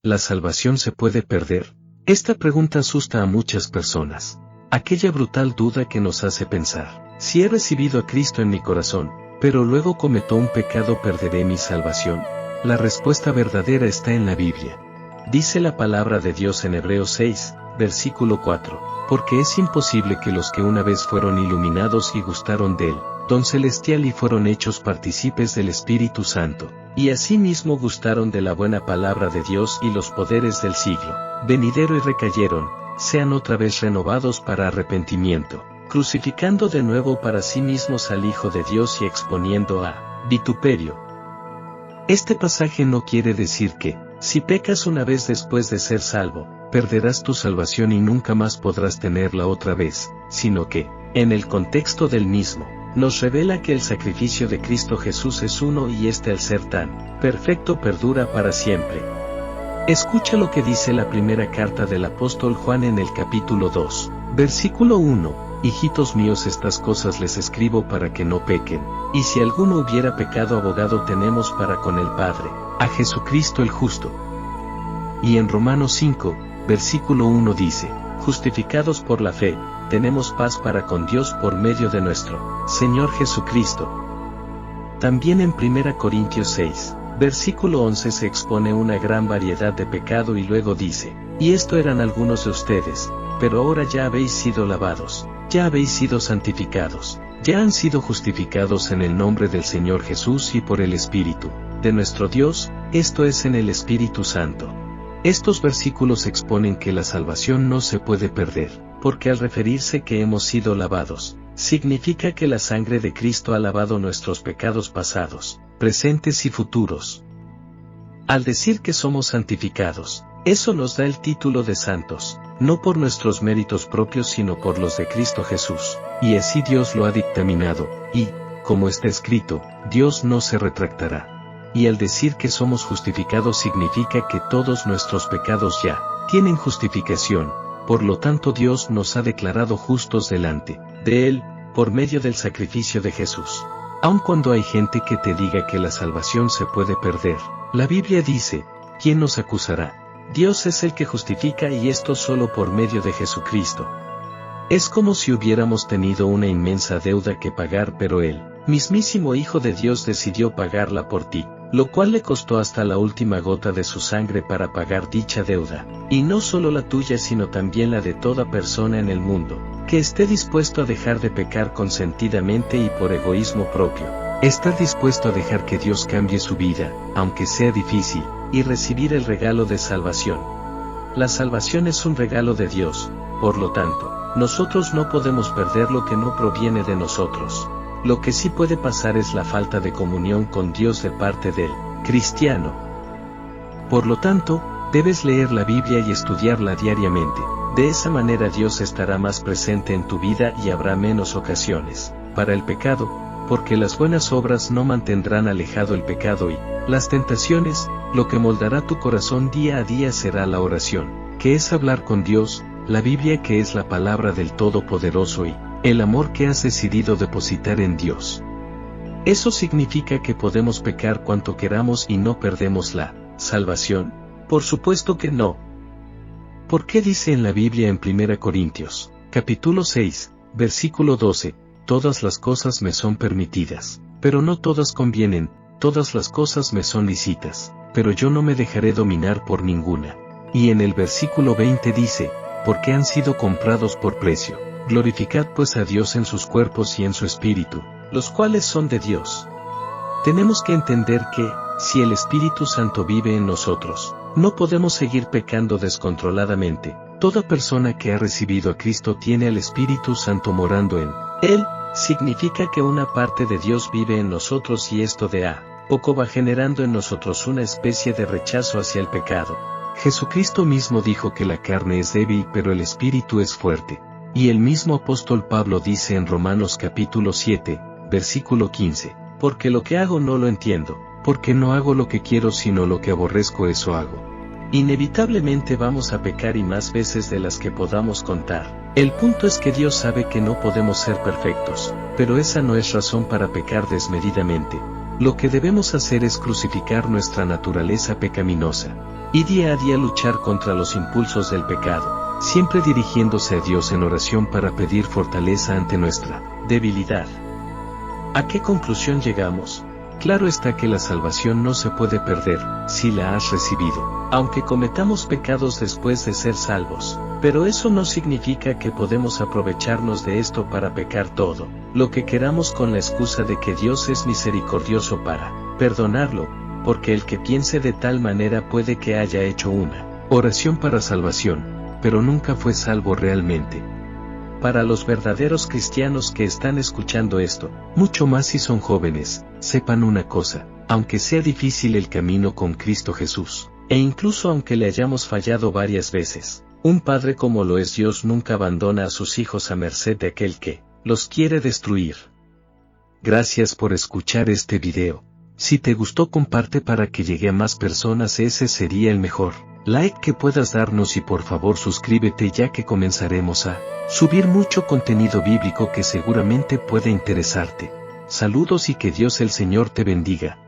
¿la salvación se puede perder? Esta pregunta asusta a muchas personas. Aquella brutal duda que nos hace pensar, si he recibido a Cristo en mi corazón, pero luego cometo un pecado, ¿perderé mi salvación? La respuesta verdadera está en la Biblia. Dice la palabra de Dios en Hebreos 6, versículo 4, porque es imposible que los que una vez fueron iluminados y gustaron del don celestial y fueron hechos partícipes del Espíritu Santo, y asimismo gustaron de la buena palabra de Dios y los poderes del siglo venidero y recayeron, sean otra vez renovados para arrepentimiento, crucificando de nuevo para sí mismos al Hijo de Dios y exponiendo a vituperio. Este pasaje no quiere decir que, si pecas una vez después de ser salvo, perderás tu salvación y nunca más podrás tenerla otra vez, sino que, en el contexto del mismo, nos revela que el sacrificio de Cristo Jesús es uno y este al ser tan perfecto perdura para siempre. Escucha lo que dice la primera carta del apóstol Juan en el capítulo 2, versículo 1, hijitos míos, estas cosas les escribo para que no pequen, y si alguno hubiera pecado, abogado tenemos para con el Padre, a Jesucristo el justo. Y en Romanos 5, versículo 1 dice, justificados por la fe, tenemos paz para con Dios por medio de nuestro Señor Jesucristo. También en 1 Corintios 6, versículo 11 se expone una gran variedad de pecado y luego dice, y esto eran algunos de ustedes, pero ahora ya habéis sido lavados, ya habéis sido santificados, ya han sido justificados en el nombre del Señor Jesús y por el Espíritu de nuestro Dios, esto es en el Espíritu Santo. Estos versículos exponen que la salvación no se puede perder, porque al referirse que hemos sido lavados, significa que la sangre de Cristo ha lavado nuestros pecados pasados, presentes y futuros. Al decir que somos santificados, eso nos da el título de santos, no por nuestros méritos propios sino por los de Cristo Jesús, y así Dios lo ha dictaminado, y, como está escrito, Dios no se retractará. Y al decir que somos justificados significa que todos nuestros pecados ya tienen justificación, por lo tanto Dios nos ha declarado justos delante de Él, por medio del sacrificio de Jesús. Aun cuando hay gente que te diga que la salvación se puede perder, la Biblia dice, ¿quién nos acusará? Dios es el que justifica y esto solo por medio de Jesucristo. Es como si hubiéramos tenido una inmensa deuda que pagar, pero Él, mismísimo Hijo de Dios, decidió pagarla por ti, lo cual le costó hasta la última gota de su sangre para pagar dicha deuda, y no solo la tuya sino también la de toda persona en el mundo, que esté dispuesto a dejar de pecar consentidamente y por egoísmo propio, estar dispuesto a dejar que Dios cambie su vida, aunque sea difícil, y recibir el regalo de salvación. La salvación es un regalo de Dios, por lo tanto, nosotros no podemos perder lo que no proviene de nosotros. Lo que sí puede pasar es la falta de comunión con Dios de parte del cristiano. Por lo tanto, debes leer la Biblia y estudiarla diariamente. De esa manera Dios estará más presente en tu vida y habrá menos ocasiones para el pecado, porque las buenas obras no mantendrán alejado el pecado y las tentaciones. Lo que moldará tu corazón día a día será la oración, que es hablar con Dios, la Biblia, que es la palabra del Todopoderoso, y el amor que has decidido depositar en Dios. ¿Eso significa que podemos pecar cuanto queramos y no perdemos la salvación? Por supuesto que no. ¿Por qué dice en la Biblia en 1 Corintios, capítulo 6, versículo 12, todas las cosas me son permitidas, pero no todas convienen, todas las cosas me son lícitas, pero yo no me dejaré dominar por ninguna? Y en el versículo 20 dice, porque han sido comprados por precio. Glorificad pues a Dios en sus cuerpos y en su espíritu, los cuales son de Dios. Tenemos que entender que, si el Espíritu Santo vive en nosotros, no podemos seguir pecando descontroladamente. Toda persona que ha recibido a Cristo tiene al Espíritu Santo morando en él, significa que una parte de Dios vive en nosotros y esto de a poco va generando en nosotros una especie de rechazo hacia el pecado. Jesucristo mismo dijo que la carne es débil pero el Espíritu es fuerte. Y el mismo apóstol Pablo dice en Romanos capítulo 7, versículo 15, porque lo que hago no lo entiendo, porque no hago lo que quiero sino lo que aborrezco eso hago. Inevitablemente vamos a pecar y más veces de las que podamos contar. El punto es que Dios sabe que no podemos ser perfectos, pero esa no es razón para pecar desmedidamente. Lo que debemos hacer es crucificar nuestra naturaleza pecaminosa. y día a día luchar contra los impulsos del pecado, siempre dirigiéndose a Dios en oración para pedir fortaleza ante nuestra debilidad. ¿A qué conclusión llegamos? Claro está que la salvación no se puede perder, si la has recibido, aunque cometamos pecados después de ser salvos. Pero eso no significa que podemos aprovecharnos de esto para pecar todo lo que queramos con la excusa de que Dios es misericordioso para perdonarlo, porque el que piense de tal manera puede que haya hecho una oración para salvación, pero nunca fue salvo realmente. Para los verdaderos cristianos que están escuchando esto, mucho más si son jóvenes, sepan una cosa, aunque sea difícil el camino con Cristo Jesús, e incluso aunque le hayamos fallado varias veces, un padre como lo es Dios nunca abandona a sus hijos a merced de aquel que los quiere destruir. Gracias por escuchar este video. Si te gustó, comparte para que llegue a más personas, ese sería el mejor like que puedas darnos, y por favor suscríbete, ya que comenzaremos a subir mucho contenido bíblico que seguramente puede interesarte. Saludos y que Dios el Señor te bendiga.